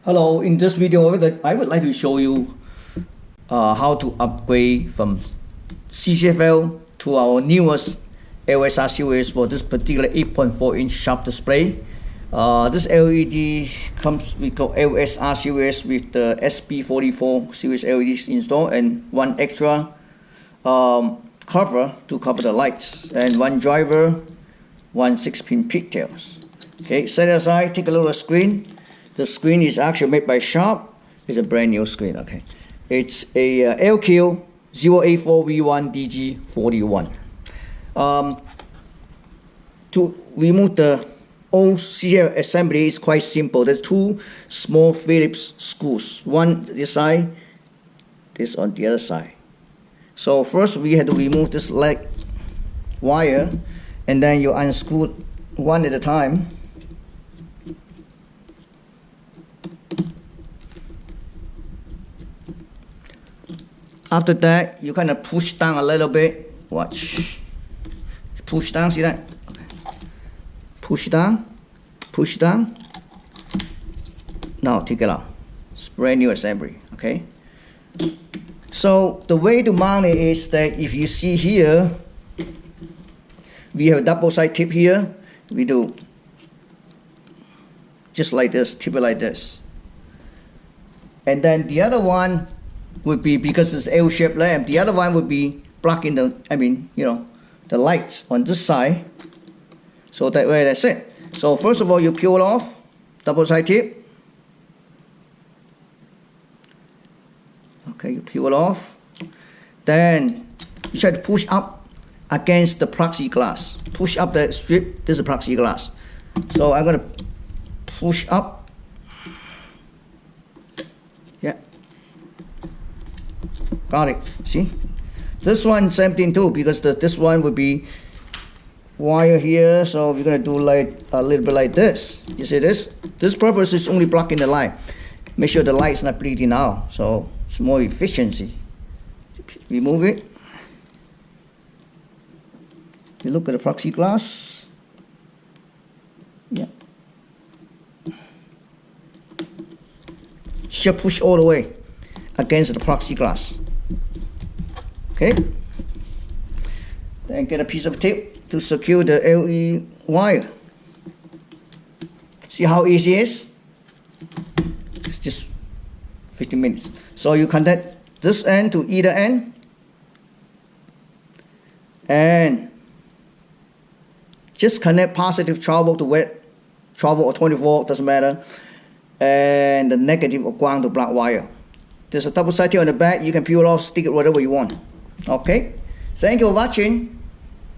Hello, in this video I would like to show you how to upgrade from CCFL to our newest LSR series for this particular 8.4-inch sharp display. This LED comes with LSR series with the SP44 series LEDs installed and one extra cover to cover the lights and one driver, one 6-pin pigtails. Okay, set it aside, take a look at the screen. The screen is actually made by Sharp. It's a brand new screen. Okay, it's a LQ084V1DG41. To remove the old CCFL assembly is quite simple. There's two small Phillips screws, one this side, this on the other side. So first we have to remove this leg wire, and then you unscrew one at a time. After that, you kind of push down a little bit. Watch. Push down, see that? Okay. Push down, push down. Now take it out. It's brand new assembly, okay? So the way to mount it is that if you see here, we have a double side tip here. We do just like this, tip it like this. And then the other one would be, because it's L-shaped lamp, the other one would be blocking the, the lights on this side. So that way, that's it. So first of all, you peel off double side tip. Okay, you peel it off. Then you try to push up against the plexiglass. Push up the strip. This is plexiglass. So I'm gonna push up. Yeah. Got it. See? This one same thing too, because this one would be wire here, so we're gonna do like a little bit like this. You see this? This purpose is only blocking the light. Make sure the light's not bleeding out, so it's more efficiency. Remove it. You look at the plexiglass. Yeah. Just push all the way against the plexiglass. Okay. Then get a piece of tape to secure the LED wire. See how easy it is? It's just 15 minutes. So you connect this end to either end, and just connect positive 12 volt to wet, 12 volt or 24, doesn't matter, and the negative or ground to black wire. There's a double side tape on the back. You can peel off, stick it whatever you want. Okay, thank you for watching.